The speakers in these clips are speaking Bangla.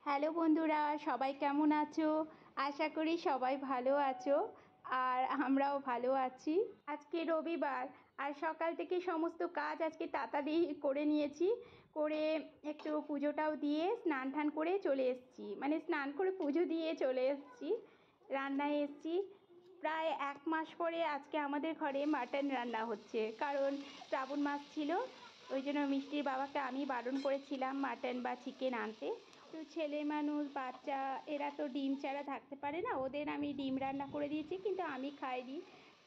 হ্যালো বন্ধুরা, সবাই কেমন আছো? আশা করি সবাই ভালো আছো। আর আমরাও ভালো আছি। আজকে রবিবার, আর সকাল থেকে সমস্ত কাজ আজকে তাড়াতাড়ি করে নিয়েছি। করে একটু পুজোটাও দিয়ে স্নান টান করে চলে এসেছি, মানে স্নান করে পুজো দিয়ে চলে এসেছি, রান্নায় এসেছি। প্রায় 1 মাস পরে আজকে আমাদের ঘরে মাটন রান্না হচ্ছে, কারণ শ্রাবণ মাস ছিল। ওই জন্য মিষ্টির বাবাকে আমি বারণ করেছিলাম মাটন বা চিকেন আনতে। তো ছেলে মানুষ, বাচ্চা, এরা তো ডিম ছাড়া থাকতে পারে না, ওদের আমি ডিম রান্না করে দিয়েছি, কিন্তু আমি খাইনি।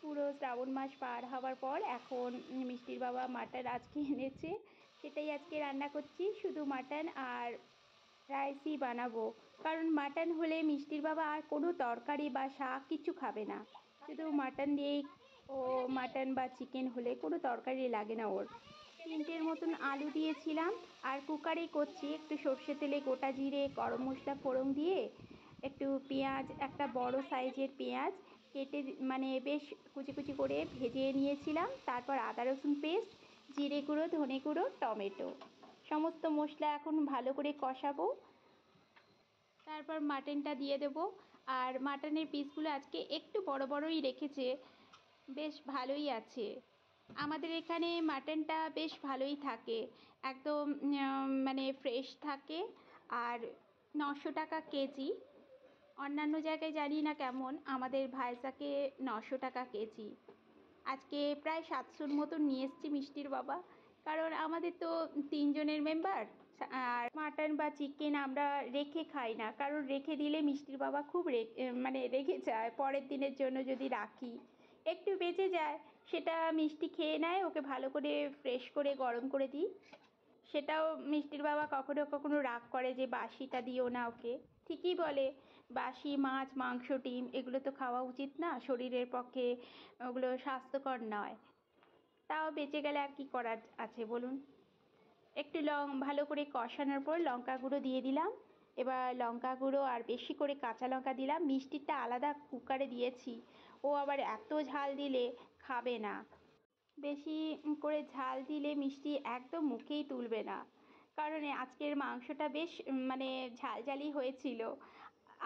পুরো শ্রাবণ মাস পার হওয়ার পর এখন মিষ্টির বাবা মাটন আজকে এনেছে, সেটাই আজকে রান্না করছি। শুধু মাটন আর রাইসই বানাবো, কারণ মাটন হলে মিষ্টির বাবা আর কোনো তরকারি বা শাক কিছু খাবে না, শুধু মাটন দিয়েই। ও মাটন বা চিকেন হলে কোনো তরকারি লাগে না ওর। 3টের মতন আলু দিয়েছিলাম, আর কুকারেই করছি। একটু সর্ষে তেলে গোটা জিরে, গরম মশলা ফোড়ন দিয়ে, একটু পেঁয়াজ, একটা বড় সাইজের পেঁয়াজ কেটে মানে বেশ কুচি কুচি করে ভেজে নিয়েছিলাম। তারপর আদা রসুন পেস্ট, জিরে গুঁড়ো, ধনে গুঁড়ো, টমেটো, সমস্ত মশলা এখন ভালো করে কষাবো। তারপর মাটনটা দিয়ে দেব। আর মাটনের পিসগুলো আজকে একটু বড় বড়ই রেখেছে, বেশ ভালোই আছে। আমাদের এখানে মাটনটা বেশ ভালোই থাকে, একদম মানে ফ্রেশ থাকে। আর 900 টাকা কেজি। অন্যান্য জায়গায় জানি না কেমন, আমাদের ভাইজাকে 900 টাকা কেজি। আজকে প্রায় 700-র মতন নিয়ে এসেছি মিষ্টির বাবা, কারণ আমাদের তো 3 জনের মেম্বার। আর মাটন বা চিকেন আমরা রেখে খাই না, কারণ রেখে দিলে মিষ্টির বাবা খুব মানে রেখে যায়। পরের দিনের জন্য যদি রাখি, একটু বেঁচে যায়, সেটা মিষ্টি খেয়ে নেয়। ওকে ভালো করে ফ্রেশ করে গরম করে দিই। সেটাও মিষ্টির বাবা কখনো কখনো রাগ করে যে বাসিটা দিও না ওকে। ঠিকই বলে, বাসি মাছ, মাংস, ডিম এগুলো তো খাওয়া উচিত না, শরীরের পক্ষে ওগুলো স্বাস্থ্যকর নয়। তাও বেঁচে গেলে আর কি করার আছে বলুন। একটু ভালো করে কষানোর পর লঙ্কা গুঁড়ো দিয়ে দিলাম। এবার লঙ্কা গুঁড়ো আর বেশি করে কাঁচা লঙ্কা দিলাম। মিষ্টিটা আলাদা কুকারে দিয়েছি, ও আবার এত ঝাল দিলে খাবে না। বেশি করে ঝাল দিলে মিষ্টি একদম মুখেই তুলবে না, কারণ আজকের মাংসটা বেশ মানে ঝালঝালি হয়েছিল।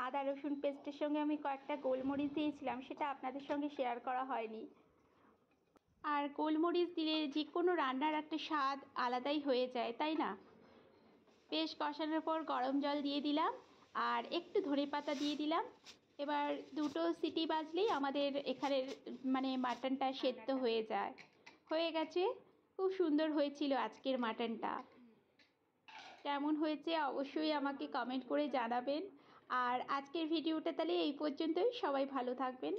আদা রসুন পেস্টের সঙ্গে আমি কয়েকটা গোলমরিচ দিয়েছিলাম, সেটা আপনাদের সঙ্গে শেয়ার করা হয়নি। আর গোলমরিচ দিলে যে কোনো রান্নার একটা স্বাদ আলাদাই হয়ে যায়, তাই না? বেশ কষানোর পর গরম জল দিয়ে দিলাম, আর একটু ধনেপাতা দিয়ে দিলাম। এবার 2টো সিটি বাজলেই আমাদের এখানের মানে মাটনটা সেদ্ধ হয়ে যায়। হয়ে গেছে। খুব সুন্দর হয়েছিল আজকের মাটনটা। কেমন হয়েছে অবশ্যই আমাকে কমেন্ট করে জানাবেন। আর আজকের ভিডিওটা তাহলে এই পর্যন্তই। সবাই ভালো থাকবেন।